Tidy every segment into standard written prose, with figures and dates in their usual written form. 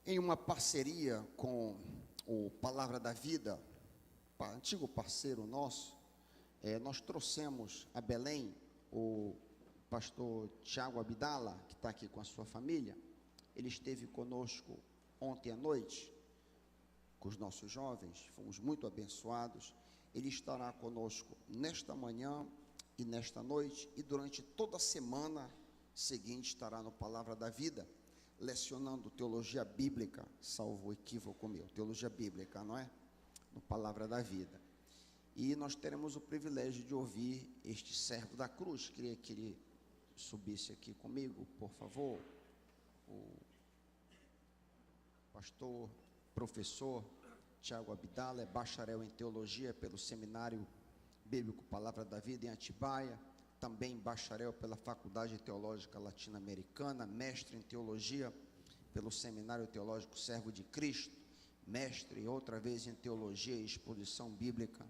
Em uma parceria com o Palavra da Vida, antigo parceiro nosso, nós trouxemos a Belém o pastor Tiago Abdala, que está aqui com a sua família. Ele esteve conosco ontem à noite, com os nossos jovens, fomos muito abençoados. Ele estará conosco nesta manhã e nesta noite, e durante toda a semana seguinte estará no Palavra da Vida, lecionando teologia bíblica, salvo o equívoco meu, teologia bíblica, não é? No Palavra da Vida. E nós teremos o privilégio de ouvir este servo da cruz. Queria que ele subisse aqui comigo, por favor. O pastor, professor Tiago Abdala é bacharel em teologia pelo Seminário Bíblico Palavra da Vida em Atibaia, também bacharel pela Faculdade Teológica Latino-Americana, mestre em teologia pelo Seminário Teológico Servo de Cristo, mestre outra vez em teologia e exposição bíblica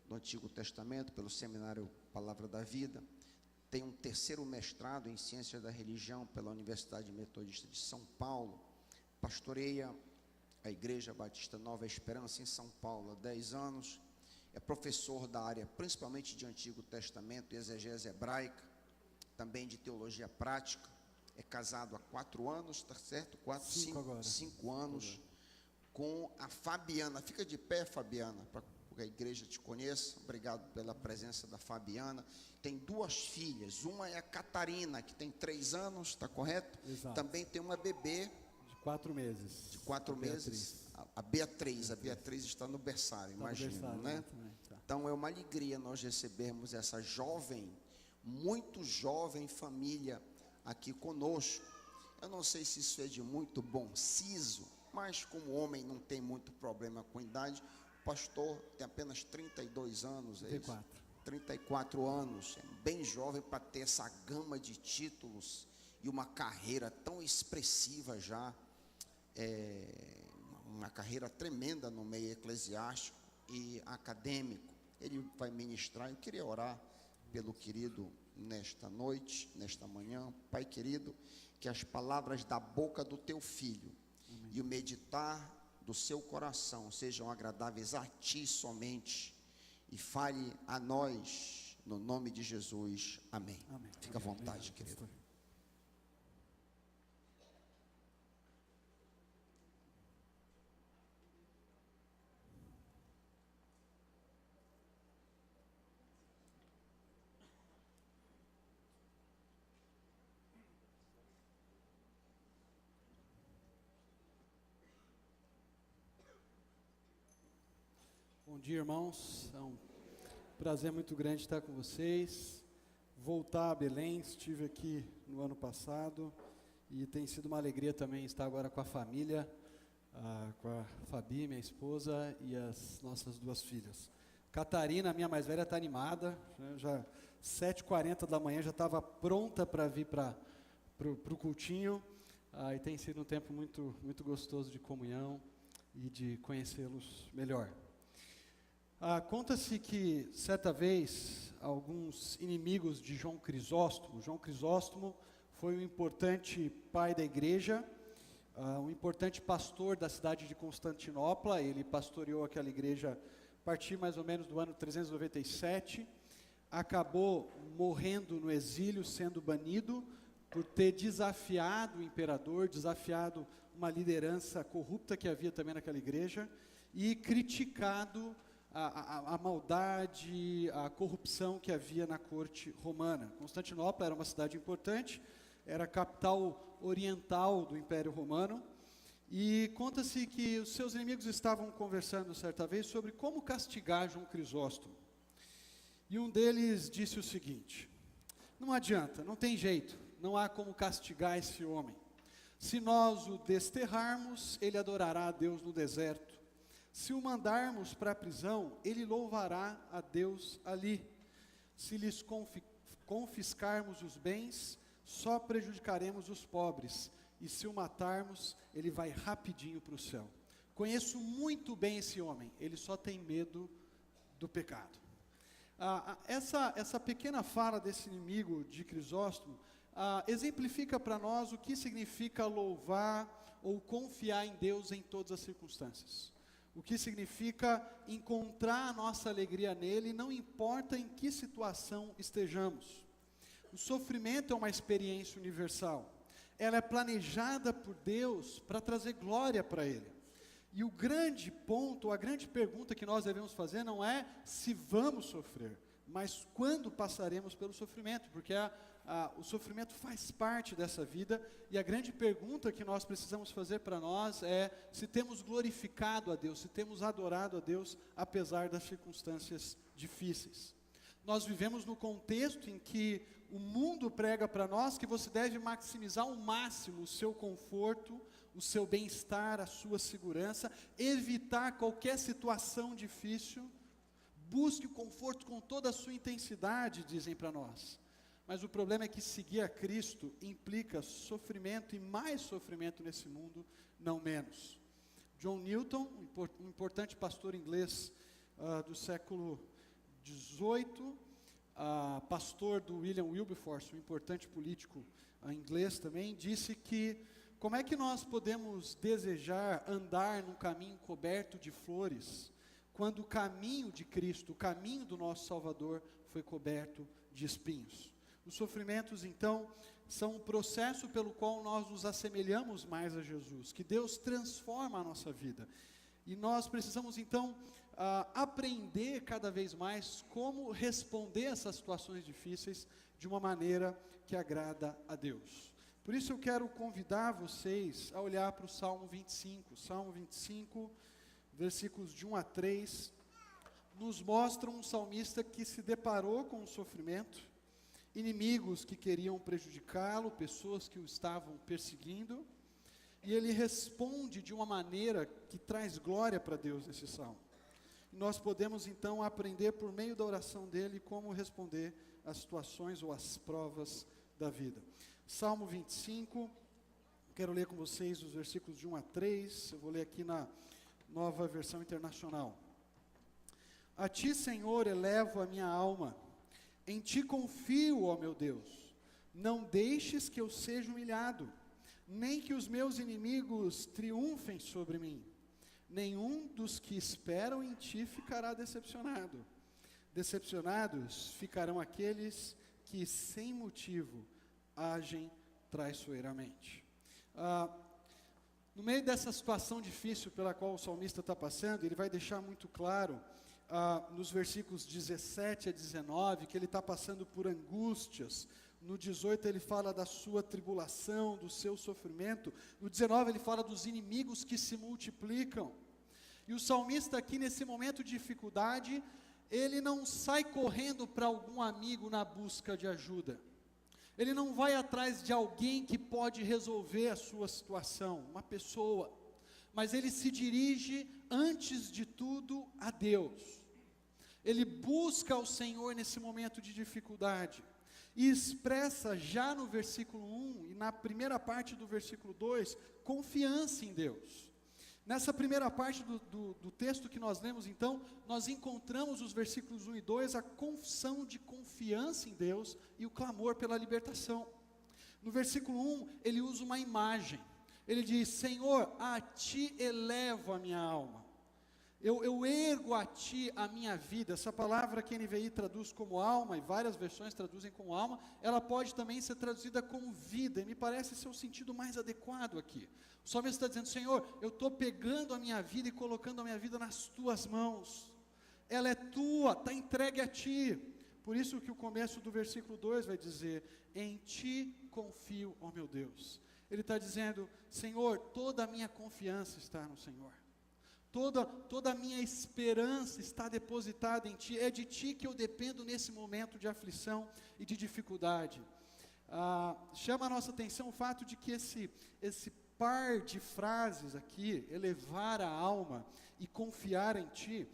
do Antigo Testamento pelo Seminário Palavra da Vida. Tem um terceiro mestrado em Ciência da Religião pela Universidade Metodista de São Paulo, pastoreia a Igreja Batista Nova Esperança em São Paulo há 10 anos, é professor da área principalmente de Antigo Testamento e exegese hebraica, também de teologia prática, é casado há 4 anos, está certo? 5 anos, com a Fabiana. Fica de pé, Fabiana, para que a igreja te conheça. Obrigado pela presença da Fabiana. Tem 2 filhas, uma é a Catarina, que tem 3 anos, está correto? Exato. Também tem uma bebê de 4 meses. De 4 meses. A Beatriz está no berçário, imagino, né? Também, tá. Então é uma alegria nós recebermos essa jovem, muito jovem família aqui conosco. Eu não sei se isso é de muito bom siso, mas como homem não tem muito problema com idade, o pastor tem apenas 32 anos, 34 anos, é bem jovem para ter essa gama de títulos e uma carreira tão expressiva já, uma carreira tremenda no meio eclesiástico e acadêmico. Ele vai ministrar. Eu queria orar pelo querido nesta noite, nesta manhã. Pai querido, que as palavras da boca do teu filho e o meditar do seu coração sejam agradáveis a ti somente, e fale a nós no nome de Jesus, amém. Fica à vontade, querido. Bom dia, irmãos. É um prazer muito grande estar com vocês. Voltar a Belém, estive aqui no ano passado e tem sido uma alegria também estar agora com a família, com a Fabi, minha esposa, e as nossas 2 filhas. Catarina, a minha mais velha, está animada, já 7h40 da manhã já estava pronta para vir para o cultinho, e tem sido um tempo muito, muito gostoso de comunhão e de conhecê-los melhor. Conta-se que, certa vez, alguns inimigos de João Crisóstomo foi um importante pai da igreja, um importante pastor da cidade de Constantinopla. Ele pastoreou aquela igreja a partir mais ou menos do ano 397, acabou morrendo no exílio, sendo banido por ter desafiado o imperador, desafiado uma liderança corrupta que havia também naquela igreja, e criticado a maldade, a corrupção que havia na corte romana. Constantinopla era uma cidade importante, era a capital oriental do Império Romano, e conta-se que os seus inimigos estavam conversando certa vez sobre como castigar João Crisóstomo. E um deles disse o seguinte: não adianta, não tem jeito, não há como castigar esse homem. Se nós o desterrarmos, ele adorará a Deus no deserto. Se o mandarmos para a prisão, ele louvará a Deus ali. Se lhes confiscarmos os bens, só prejudicaremos os pobres. E se o matarmos, ele vai rapidinho para o céu. Conheço muito bem esse homem, ele só tem medo do pecado. Essa pequena fala desse inimigo de Crisóstomo exemplifica para nós o que significa louvar ou confiar em Deus em todas as circunstâncias. O que significa encontrar a nossa alegria nele, não importa em que situação estejamos. O sofrimento é uma experiência universal. Ela é planejada por Deus para trazer glória para Ele. E o grande ponto, a grande pergunta que nós devemos fazer não é se vamos sofrer, mas quando passaremos pelo sofrimento, porque o sofrimento faz parte dessa vida, e a grande pergunta que nós precisamos fazer para nós é se temos glorificado a Deus, se temos adorado a Deus, apesar das circunstâncias difíceis. Nós vivemos no contexto em que o mundo prega para nós que você deve maximizar ao máximo o seu conforto, o seu bem-estar, a sua segurança, evitar qualquer situação difícil, busque o conforto com toda a sua intensidade, dizem para nós. Mas o problema é que seguir a Cristo implica sofrimento e mais sofrimento nesse mundo, não menos. John Newton, um importante pastor inglês do século XVIII, pastor do William Wilberforce, um importante político inglês também, disse que como é que nós podemos desejar andar num caminho coberto de flores, quando o caminho de Cristo, o caminho do nosso Salvador, foi coberto de espinhos? Os sofrimentos, então, são um processo pelo qual nós nos assemelhamos mais a Jesus, que Deus transforma a nossa vida. E nós precisamos, então, aprender cada vez mais como responder a essas situações difíceis de uma maneira que agrada a Deus. Por isso eu quero convidar vocês a olhar para o Salmo 25. Salmo 25, versículos de 1 a 3, nos mostra um salmista que se deparou com o sofrimento, inimigos que queriam prejudicá-lo, pessoas que o estavam perseguindo, e ele responde de uma maneira que traz glória para Deus nesse salmo. E nós podemos então aprender por meio da oração dele como responder às situações ou às provas da vida. Salmo 25, quero ler com vocês os versículos de 1 a 3, eu vou ler aqui na Nova Versão Internacional. A ti, Senhor, elevo a minha alma, em ti confio, ó meu Deus, não deixes que eu seja humilhado, nem que os meus inimigos triunfem sobre mim. Nenhum dos que esperam em ti ficará decepcionado. Decepcionados ficarão aqueles que sem motivo agem traiçoeiramente. No meio dessa situação difícil pela qual o salmista está passando, ele vai deixar muito claro nos versículos 17 a 19, que ele está passando por angústias. No 18 ele fala da sua tribulação, do seu sofrimento. No 19 ele fala dos inimigos que se multiplicam. E o salmista aqui nesse momento de dificuldade, ele não sai correndo para algum amigo na busca de ajuda. Ele não vai atrás de alguém que pode resolver a sua situação, uma pessoa. Mas ele se dirige, antes de tudo, a Deus. Ele busca ao Senhor nesse momento de dificuldade. E expressa já no versículo 1 e na primeira parte do versículo 2, confiança em Deus. Nessa primeira parte do texto que nós lemos, então, nós encontramos os versículos 1 e 2, a confissão de confiança em Deus e o clamor pela libertação. No versículo 1, ele usa uma imagem. Ele diz: Senhor, a ti elevo a minha alma. Eu ergo a ti a minha vida. Essa palavra que a NVI traduz como alma, e várias versões traduzem como alma, ela pode também ser traduzida como vida, e me parece ser o sentido mais adequado aqui. O salmista está dizendo: Senhor, eu estou pegando a minha vida e colocando a minha vida nas tuas mãos. Ela é tua, está entregue a ti. Por isso que o começo do versículo 2 vai dizer: em ti confio, ó meu Deus. Ele está dizendo: Senhor, toda a minha confiança está no Senhor. Toda a minha esperança está depositada em ti. É de ti que eu dependo nesse momento de aflição e de dificuldade. Chama a nossa atenção o fato de que esse par de frases aqui, elevar a alma e confiar em ti,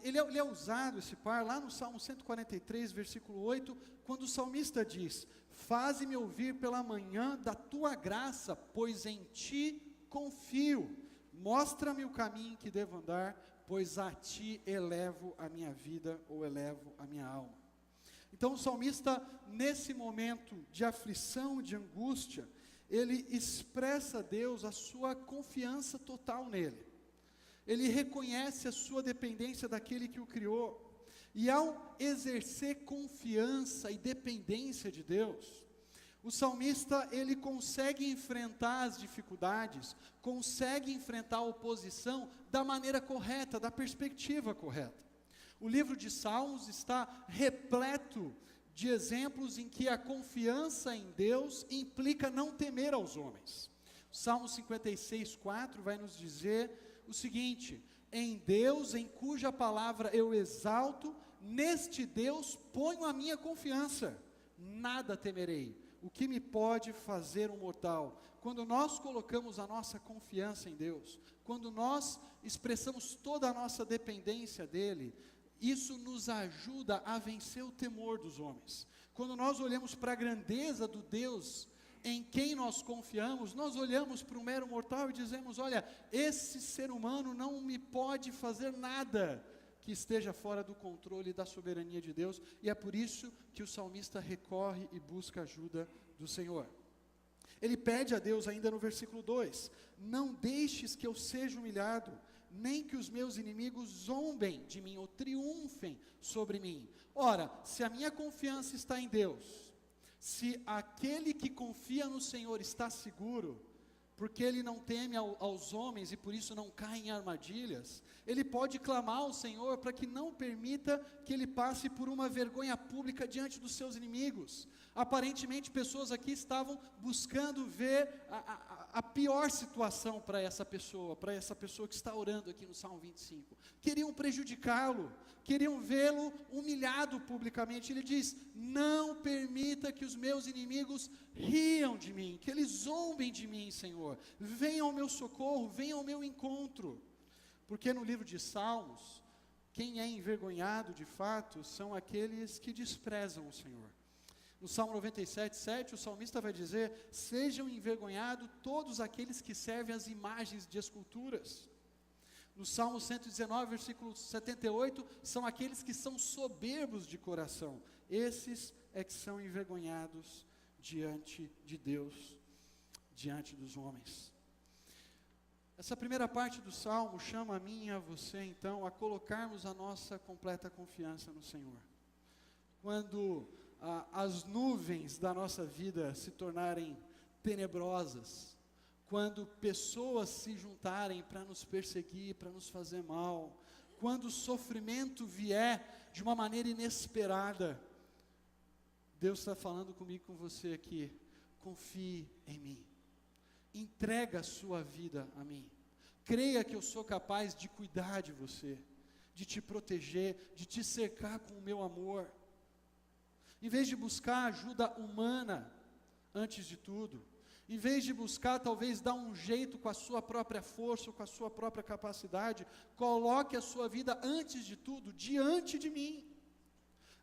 ele é usado, esse par, lá no Salmo 143, versículo 8, quando o salmista diz: faze-me ouvir pela manhã da tua graça, pois em ti confio. Mostra-me o caminho que devo andar, pois a ti elevo a minha vida, ou elevo a minha alma. Então o salmista, nesse momento de aflição, de angústia, ele expressa a Deus a sua confiança total nele. Ele reconhece a sua dependência daquele que o criou. E ao exercer confiança e dependência de Deus, o salmista, ele consegue enfrentar as dificuldades, consegue enfrentar a oposição da maneira correta, da perspectiva correta. O livro de Salmos está repleto de exemplos em que a confiança em Deus implica não temer aos homens. O Salmo 56:4 vai nos dizer o seguinte: em Deus, em cuja palavra eu exalto, neste Deus ponho a minha confiança, nada temerei. O que me pode fazer um mortal? Quando nós colocamos a nossa confiança em Deus, quando nós expressamos toda a nossa dependência dEle, isso nos ajuda a vencer o temor dos homens. Quando nós olhamos para a grandeza do Deus em quem nós confiamos, nós olhamos para um mero mortal e dizemos: olha, esse ser humano não me pode fazer nada que esteja fora do controle da soberania de Deus, e é por isso que o salmista recorre e busca ajuda do Senhor. Ele pede a Deus ainda no versículo 2, não deixes que eu seja humilhado, nem que os meus inimigos zombem de mim, ou triunfem sobre mim. Ora, se a minha confiança está em Deus, se aquele que confia no Senhor está seguro, porque ele não teme aos homens e por isso não cai em armadilhas, ele pode clamar ao Senhor para que não permita que ele passe por uma vergonha pública diante dos seus inimigos. Aparentemente, pessoas aqui estavam buscando ver a pior situação para essa pessoa que está orando aqui no Salmo 25. Queriam prejudicá-lo, queriam vê-lo humilhado publicamente. Ele diz: não permita que os meus inimigos riam de mim, que eles zombem de mim, Senhor. Venham ao meu socorro, venham ao meu encontro. Porque no livro de Salmos, quem é envergonhado de fato são aqueles que desprezam o Senhor. No Salmo 97:7, o salmista vai dizer: sejam envergonhados todos aqueles que servem as imagens de esculturas. No Salmo 119, versículo 78, são aqueles que são soberbos de coração. Esses é que são envergonhados diante de Deus, diante dos homens. Essa primeira parte do Salmo chama a mim e a você, então, a colocarmos a nossa completa confiança no Senhor. Quando as nuvens da nossa vida se tornarem tenebrosas, quando pessoas se juntarem para nos perseguir, para nos fazer mal, quando o sofrimento vier de uma maneira inesperada, Deus está falando comigo e com você aqui: confie em mim, entrega a sua vida a mim, creia que eu sou capaz de cuidar de você, de te proteger, de te cercar com o meu amor. Em vez de buscar ajuda humana, antes de tudo, em vez de buscar talvez dar um jeito com a sua própria força, ou com a sua própria capacidade, coloque a sua vida antes de tudo, diante de mim.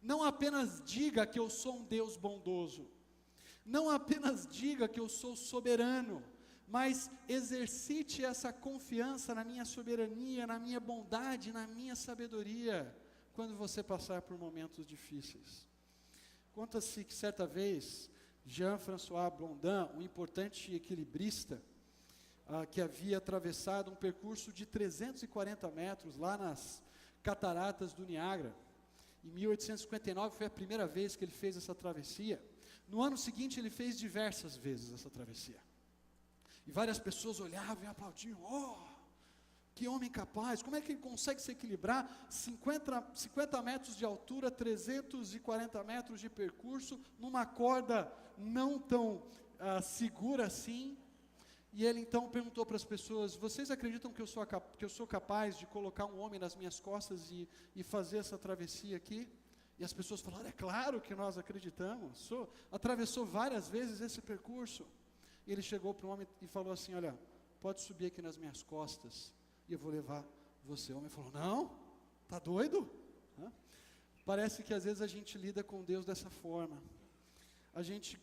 Não apenas diga que eu sou um Deus bondoso, não apenas diga que eu sou soberano, mas exercite essa confiança na minha soberania, na minha bondade, na minha sabedoria, quando você passar por momentos difíceis. Conta-se que certa vez, Jean-François Blondin, um importante equilibrista, que havia atravessado um percurso de 340 metros lá nas cataratas do Niágara. Em 1859 foi a primeira vez que ele fez essa travessia. No ano seguinte ele fez diversas vezes essa travessia. E várias pessoas olhavam e aplaudiam: oh, que homem capaz, como é que ele consegue se equilibrar? 50 metros de altura, 340 metros de percurso, numa corda não tão segura assim. E ele então perguntou para as pessoas: vocês acreditam que eu sou capaz de colocar um homem nas minhas costas e fazer essa travessia aqui? E as pessoas falaram: é claro que nós acreditamos, atravessou várias vezes esse percurso. E ele chegou para o homem e falou assim: olha, pode subir aqui nas minhas costas e eu vou levar você. O homem falou: não, está doido? Parece que às vezes a gente lida com Deus dessa forma. A gente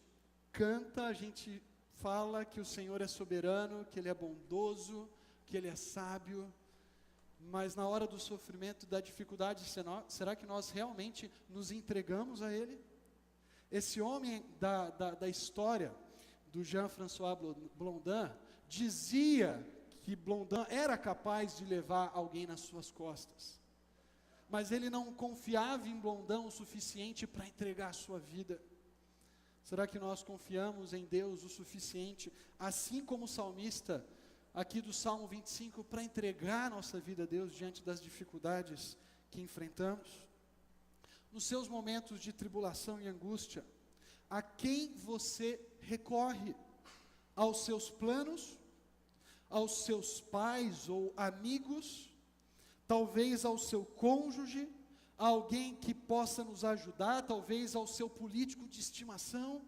canta, a gente fala que o Senhor é soberano, que Ele é bondoso, que Ele é sábio, Mas na hora do sofrimento, da dificuldade, será que nós realmente nos entregamos a Ele? Esse homem da história, do Jean-François Blondin, dizia que Blondin era capaz de levar alguém nas suas costas. Mas ele não confiava em Blondin o suficiente para entregar a sua vida. Será que nós confiamos em Deus o suficiente, assim como o salmista aqui do Salmo 25, para entregar nossa vida a Deus diante das dificuldades que enfrentamos? Nos seus momentos de tribulação e angústia, a quem você recorre? Aos seus planos? Aos seus pais ou amigos? Talvez ao seu cônjuge? A alguém que possa nos ajudar? Talvez ao seu político de estimação?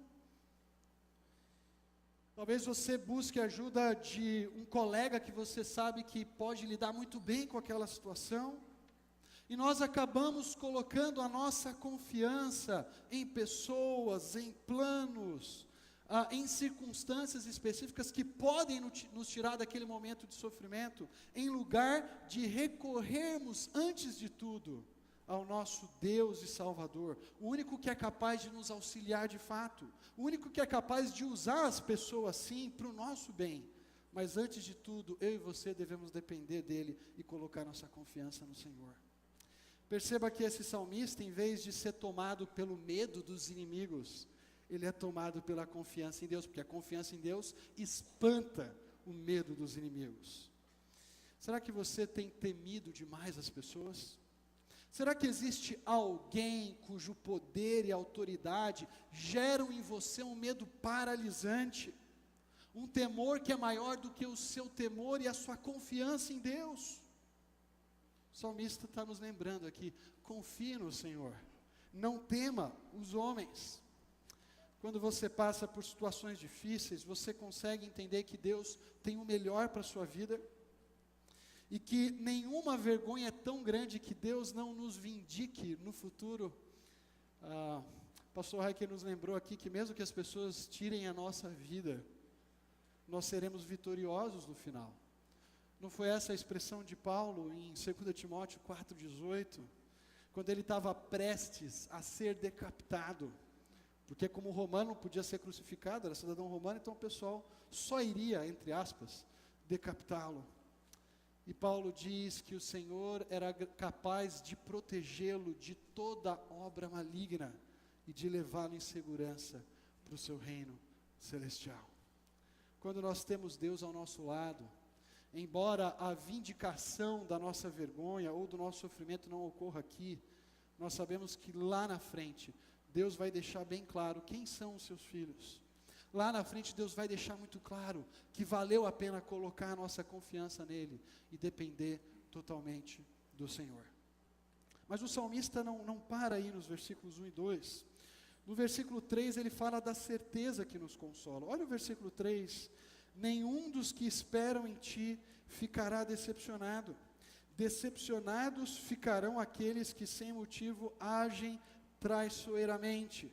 Talvez você busque ajuda de um colega que você sabe que pode lidar muito bem com aquela situação. E nós acabamos colocando a nossa confiança em pessoas, em planos, em circunstâncias específicas que podem nos tirar daquele momento de sofrimento, em lugar de recorrermos, antes de tudo, ao nosso Deus e Salvador, o único que é capaz de nos auxiliar de fato, o único que é capaz de usar as pessoas sim para o nosso bem. Mas antes de tudo, eu e você devemos depender dele e colocar nossa confiança no Senhor. Perceba que esse salmista, em vez de ser tomado pelo medo dos inimigos, ele é tomado pela confiança em Deus, porque a confiança em Deus espanta o medo dos inimigos. Será que você tem temido demais as pessoas? Será que existe alguém cujo poder e autoridade geram em você um medo paralisante? Um temor que é maior do que o seu temor e a sua confiança em Deus? O salmista está nos lembrando aqui, confie no Senhor, não tema os homens. Quando você passa por situações difíceis, você consegue entender que Deus tem o melhor para a sua vida, e que nenhuma vergonha é tão grande que Deus não nos vindique no futuro. Pastor Raik nos lembrou aqui que mesmo que as pessoas tirem a nossa vida, nós seremos vitoriosos no final. Não foi essa a expressão de Paulo em 2 Timóteo 4,18, quando ele estava prestes a ser decapitado, porque como romano não podia ser crucificado, era cidadão romano, então o pessoal só iria, entre aspas, decapitá-lo. E Paulo diz que o Senhor era capaz de protegê-lo de toda obra maligna e de levá-lo em segurança para o seu reino celestial. Quando nós temos Deus ao nosso lado, embora a vindicação da nossa vergonha ou do nosso sofrimento não ocorra aqui, nós sabemos que lá na frente, Deus vai deixar bem claro quem são os seus filhos. Lá na frente Deus vai deixar muito claro que valeu a pena colocar a nossa confiança nele e depender totalmente do Senhor. Mas o salmista não para aí nos versículos 1 e 2. No versículo 3 ele fala da certeza que nos consola. Olha o versículo 3. Nenhum dos que esperam em ti ficará decepcionado. Decepcionados ficarão aqueles que sem motivo agem traiçoeiramente.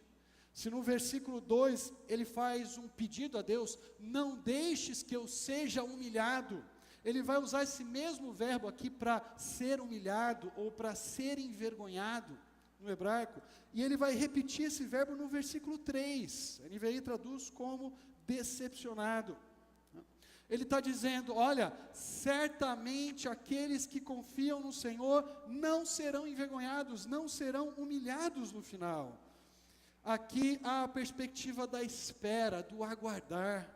Se no versículo 2 ele faz um pedido a Deus, não deixes que eu seja humilhado, ele vai usar esse mesmo verbo aqui para ser humilhado ou para ser envergonhado no hebraico, e ele vai repetir esse verbo no versículo 3, a NVI traduz como decepcionado. Ele está dizendo, olha, certamente aqueles que confiam no Senhor não serão envergonhados, não serão humilhados no final. Aqui há a perspectiva da espera, do aguardar.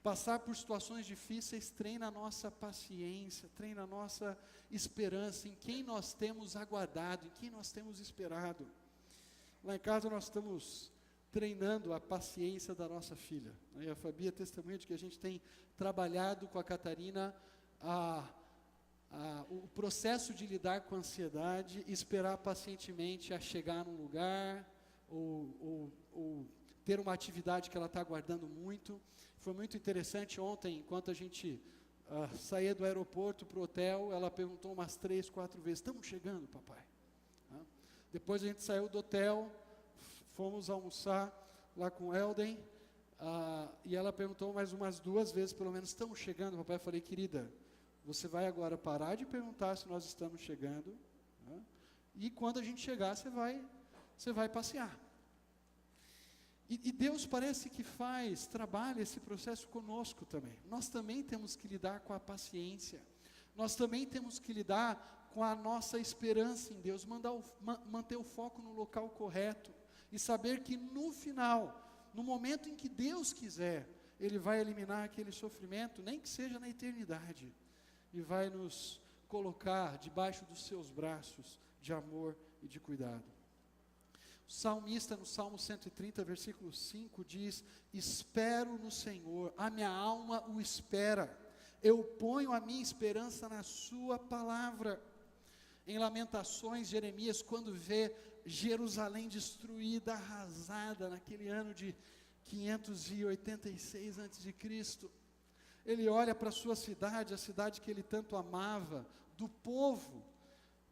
Passar por situações difíceis treina a nossa paciência, treina a nossa esperança em quem nós temos aguardado, em quem nós temos esperado. Lá em casa nós estamos treinando a paciência da nossa filha. A Fabi é testemunha de que a gente tem trabalhado com a Catarina o processo de lidar com a ansiedade, esperar pacientemente a chegar num lugar, ou ter uma atividade que ela está aguardando muito. Foi muito interessante ontem, enquanto a gente saía do aeroporto para o hotel, ela perguntou umas 3, 4 vezes, estamos chegando, papai? Depois a gente saiu do hotel, fomos almoçar lá com o Elden, e ela perguntou mais umas 2 vezes, pelo menos, estamos chegando, papai? Eu falei, querida, Você vai agora parar de perguntar se nós estamos chegando, né? E quando a gente chegar, você vai passear. E Deus parece que trabalha esse processo conosco também. Nós também temos que lidar com a paciência. Nós também temos que lidar com a nossa esperança em Deus, manter o foco no local correto e saber que no final, no momento em que Deus quiser, Ele vai eliminar aquele sofrimento, nem que seja na eternidade, e vai nos colocar debaixo dos seus braços de amor e de cuidado. O salmista, no Salmo 130, versículo 5, diz: espero no Senhor, a minha alma o espera, eu ponho a minha esperança na sua palavra. Em Lamentações, Jeremias, quando vê Jerusalém destruída, arrasada, naquele ano de 586 a.C., ele olha para a sua cidade, a cidade que ele tanto amava, do povo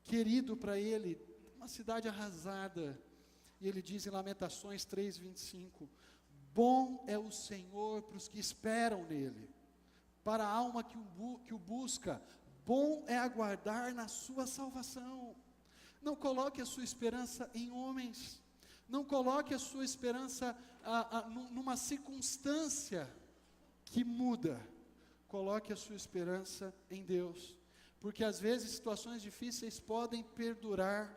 querido para ele, uma cidade arrasada, e ele diz em Lamentações 3:25, bom é o Senhor para os que esperam nele, para a alma que o busca, bom é aguardar na sua salvação. Não coloque a sua esperança em homens, não coloque a sua esperança numa circunstância que muda, coloque a sua esperança em Deus, porque às vezes situações difíceis podem durar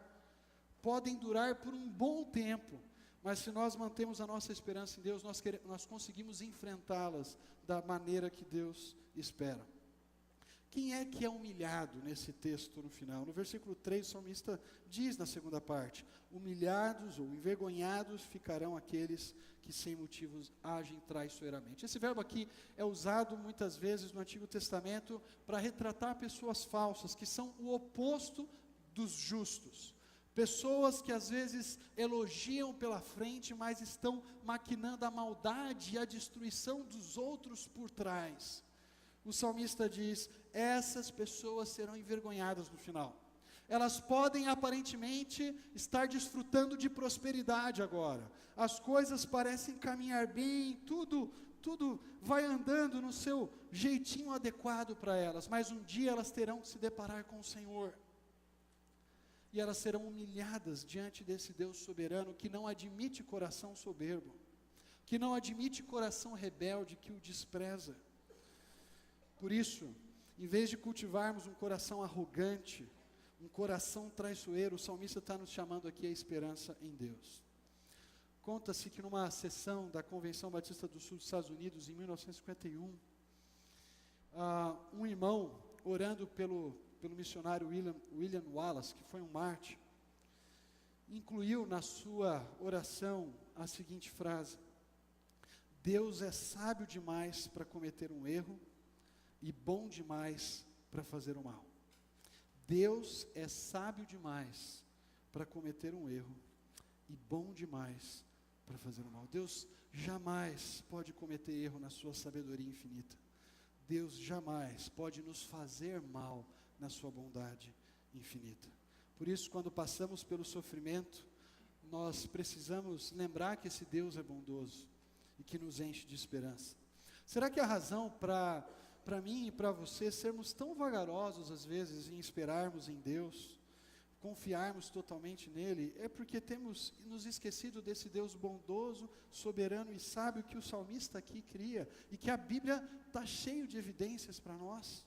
por um bom tempo, mas se nós mantemos a nossa esperança em Deus, nós conseguimos enfrentá-las da maneira que Deus espera. Quem é que é humilhado nesse texto no final? No versículo 3, o salmista diz na segunda parte: humilhados ou envergonhados ficarão aqueles que sem motivos agem traiçoeiramente. Esse verbo aqui é usado muitas vezes no Antigo Testamento para retratar pessoas falsas, que são o oposto dos justos. Pessoas que às vezes elogiam pela frente, mas estão maquinando a maldade e a destruição dos outros por trás. O salmista diz: essas pessoas serão envergonhadas no final. Elas podem aparentemente estar desfrutando de prosperidade agora. As coisas parecem caminhar bem, tudo vai andando no seu jeitinho adequado para elas, mas um dia elas terão que se deparar com o Senhor. E elas serão humilhadas diante desse Deus soberano que não admite coração soberbo, que não admite coração rebelde, que o despreza. Por isso, em vez de cultivarmos um coração arrogante, um coração traiçoeiro, o salmista está nos chamando aqui a esperança em Deus. Conta-se que numa sessão da Convenção Batista do Sul dos Estados Unidos, em 1951, um irmão, orando pelo missionário William Wallace, que foi um mártir, incluiu na sua oração a seguinte frase: Deus é sábio demais para cometer um erro e bom demais para fazer o mal. Deus é sábio demais para cometer um erro e bom demais para fazer o mal. Deus jamais pode cometer erro na sua sabedoria infinita. Deus jamais pode nos fazer mal na sua bondade infinita. Por isso, quando passamos pelo sofrimento, nós precisamos lembrar que esse Deus é bondoso e que nos enche de esperança. Será que a razão para mim e para você sermos tão vagarosos às vezes em esperarmos em Deus, confiarmos totalmente nele, é porque temos nos esquecido desse Deus bondoso, soberano e sábio que o salmista aqui cria, e que a Bíblia está cheio de evidências para nós?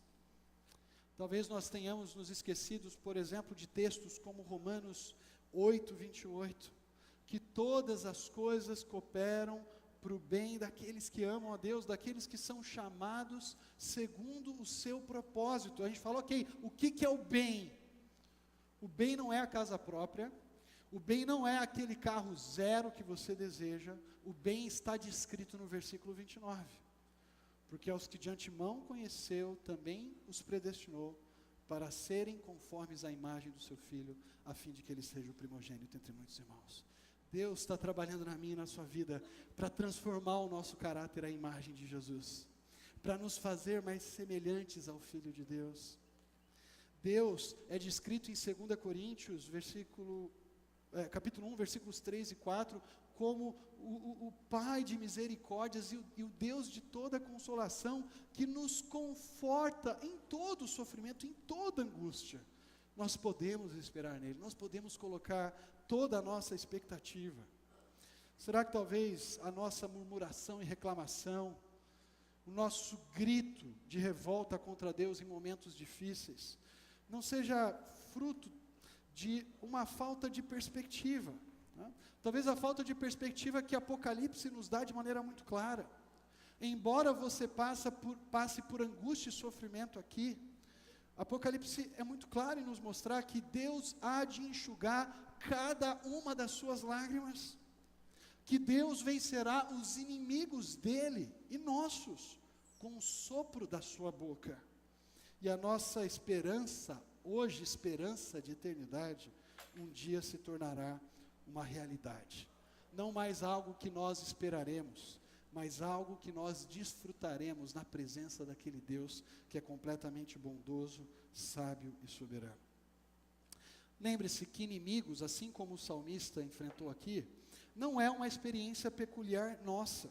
Talvez nós tenhamos nos esquecidos, por exemplo, de textos como Romanos 8:28, que todas as coisas cooperam para o bem daqueles que amam a Deus, daqueles que são chamados segundo o seu propósito. A gente fala, ok, o que é o bem? O bem não é a casa própria, o bem não é aquele carro zero que você deseja, o bem está descrito no versículo 29. Porque aos que de antemão conheceu, também os predestinou para serem conformes à imagem do seu Filho, a fim de que ele seja o primogênito entre muitos irmãos. Deus está trabalhando na minha e na sua vida para transformar o nosso caráter à imagem de Jesus, para nos fazer mais semelhantes ao Filho de Deus. Deus é descrito em 2 Coríntios, capítulo 1, versículos 3 e 4, como o Pai de misericórdias e o Deus de toda consolação, que nos conforta em todo sofrimento, em toda angústia. Nós podemos esperar nele, nós podemos colocar toda a nossa expectativa. Será que talvez a nossa murmuração e reclamação, o nosso grito de revolta contra Deus em momentos difíceis, não seja fruto de uma falta de perspectiva, né? Talvez a falta de perspectiva que Apocalipse nos dá de maneira muito clara. Embora você passe por angústia e sofrimento aqui, Apocalipse é muito claro em nos mostrar que Deus há de enxugar cada uma das suas lágrimas, que Deus vencerá os inimigos dele e nossos, com o sopro da sua boca. E a nossa esperança, hoje esperança de eternidade, um dia se tornará uma realidade. Não mais algo que nós esperaremos, mas algo que nós desfrutaremos na presença daquele Deus que é completamente bondoso, sábio e soberano. Lembre-se que inimigos, assim como o salmista enfrentou aqui, não é uma experiência peculiar nossa.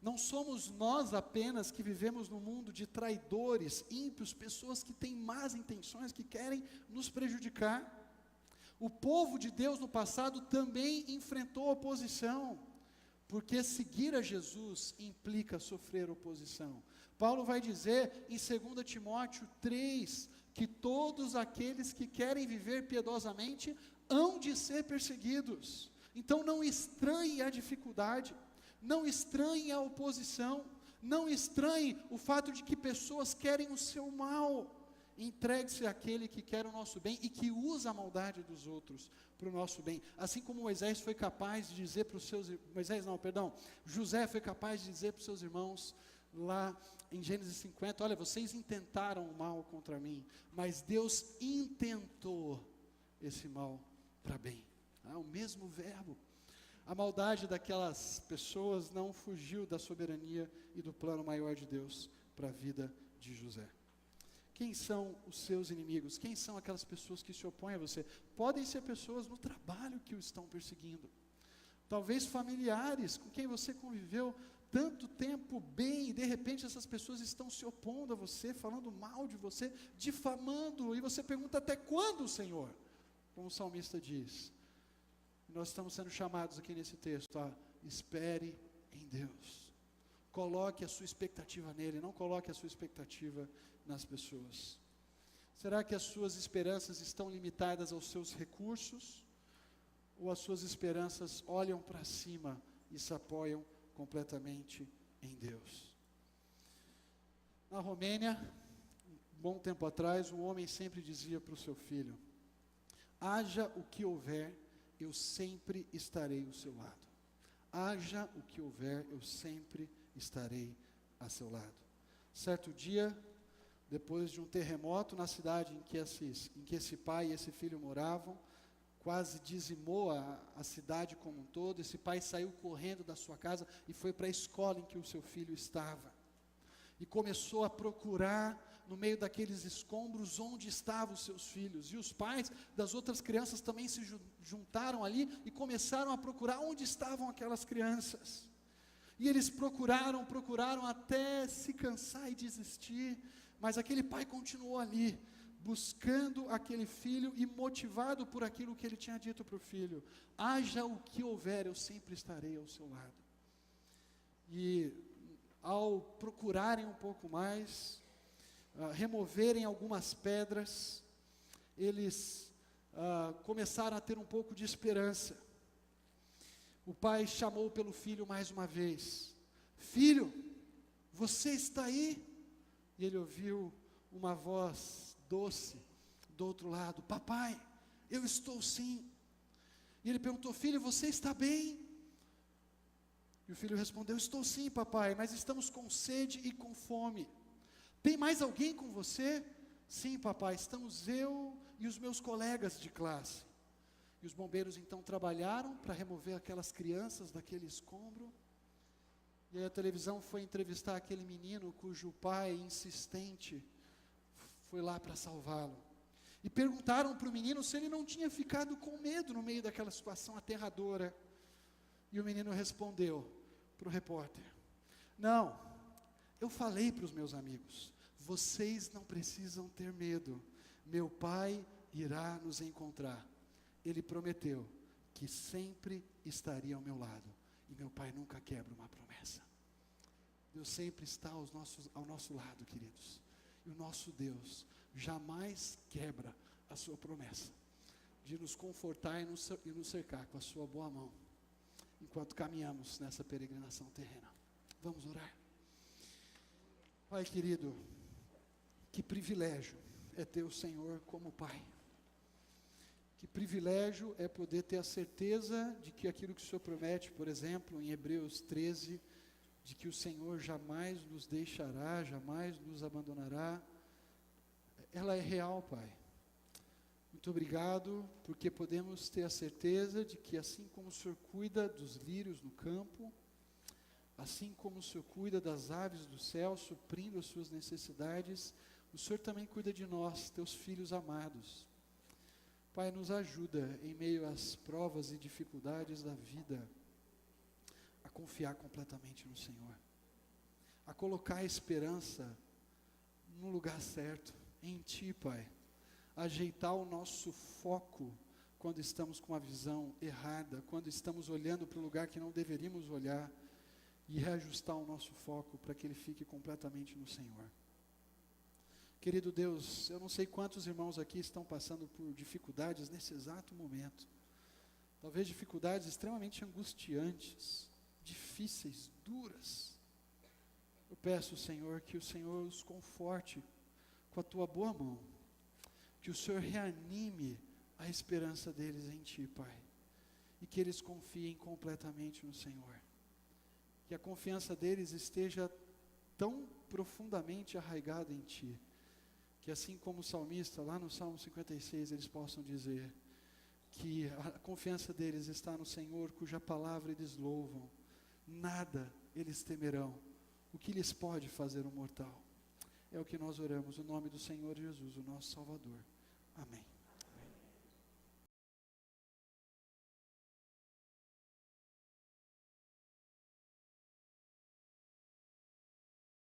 Não somos nós apenas que vivemos no mundo de traidores, ímpios, pessoas que têm más intenções, que querem nos prejudicar. O povo de Deus no passado também enfrentou oposição, porque seguir a Jesus implica sofrer oposição. Paulo vai dizer em 2 Timóteo 3, que todos aqueles que querem viver piedosamente hão de ser perseguidos. Então não estranhe a dificuldade, não estranhe a oposição, não estranhe o fato de que pessoas querem o seu mal. Entregue-se àquele que quer o nosso bem e que usa a maldade dos outros para o nosso bem. Assim como Moisés foi capaz de dizer para os seus... José foi capaz de dizer para os seus irmãos, lá em Gênesis 50, olha, vocês intentaram o mal contra mim, mas Deus intentou esse mal para bem. O mesmo verbo. A maldade daquelas pessoas não fugiu da soberania e do plano maior de Deus para a vida de José. Quem são os seus inimigos? Quem são aquelas pessoas que se opõem a você? Podem ser pessoas no trabalho que o estão perseguindo. Talvez familiares com quem você conviveu tanto tempo bem, e de repente essas pessoas estão se opondo a você, falando mal de você, difamando, e você pergunta, até quando, Senhor? Como o salmista diz. Nós estamos sendo chamados aqui nesse texto a espere em Deus. Coloque a sua expectativa nele, não coloque a sua expectativa nas pessoas. Será que as suas esperanças estão limitadas aos seus recursos? Ou as suas esperanças olham para cima e se apoiam completamente em Deus? Na Romênia, um bom tempo atrás, um homem sempre dizia para o seu filho, haja o que houver, eu sempre estarei ao seu lado. Haja o que houver, eu sempre estarei a seu lado. Certo dia, depois de um terremoto na cidade em que esse pai e esse filho moravam, quase dizimou a cidade como um todo, esse pai saiu correndo da sua casa e foi para a escola em que o seu filho estava. E começou a procurar no meio daqueles escombros onde estavam os seus filhos. E os pais das outras crianças também se juntaram ali e começaram a procurar onde estavam aquelas crianças. E eles procuraram até se cansar e desistir, mas aquele pai continuou ali, buscando aquele filho e motivado por aquilo que ele tinha dito para o filho, haja o que houver, eu sempre estarei ao seu lado. E ao procurarem um pouco mais, removerem algumas pedras, eles começaram a ter um pouco de esperança. O pai chamou pelo filho mais uma vez, filho, você está aí? E ele ouviu uma voz doce do outro lado, papai, eu estou sim. E ele perguntou, filho, você está bem? E o filho respondeu, estou sim, papai, mas estamos com sede e com fome. Tem mais alguém com você? Sim, papai, estamos eu e os meus colegas de classe. E os bombeiros então trabalharam para remover aquelas crianças daquele escombro. E aí a televisão foi entrevistar aquele menino cujo pai insistente foi lá para salvá-lo. E perguntaram para o menino se ele não tinha ficado com medo no meio daquela situação aterradora. E o menino respondeu para o repórter: não, eu falei para os meus amigos, vocês não precisam ter medo, meu pai irá nos encontrar. Ele prometeu que sempre estaria ao meu lado, e meu pai nunca quebra uma promessa. Deus sempre está ao nosso lado, queridos, e o nosso Deus jamais quebra a sua promessa de nos confortar e nos cercar com a sua boa mão, enquanto caminhamos nessa peregrinação terrena. Vamos orar. Pai querido, que privilégio é ter o Senhor como Pai. Que privilégio é poder ter a certeza de que aquilo que o Senhor promete, por exemplo, em Hebreus 13, de que o Senhor jamais nos deixará, jamais nos abandonará, ela é real, Pai. Muito obrigado, porque podemos ter a certeza de que assim como o Senhor cuida dos lírios no campo, assim como o Senhor cuida das aves do céu, suprindo as suas necessidades, o Senhor também cuida de nós, teus filhos amados. Pai, nos ajuda em meio às provas e dificuldades da vida, a confiar completamente no Senhor, a colocar a esperança no lugar certo, em Ti, Pai, a ajeitar o nosso foco quando estamos com a visão errada, quando estamos olhando para o lugar que não deveríamos olhar, e reajustar o nosso foco para que ele fique completamente no Senhor. Querido Deus, eu não sei quantos irmãos aqui estão passando por dificuldades nesse exato momento, talvez dificuldades extremamente angustiantes, difíceis, duras. Eu peço, Senhor, que o Senhor os conforte com a Tua boa mão, que o Senhor reanime a esperança deles em Ti, Pai, e que eles confiem completamente no Senhor, que a confiança deles esteja tão profundamente arraigada em Ti, que assim como o salmista, lá no Salmo 56, eles possam dizer que a confiança deles está no Senhor, cuja palavra eles louvam, nada eles temerão, o que lhes pode fazer um mortal? É o que nós oramos, no nome do Senhor Jesus, o nosso Salvador. Amém.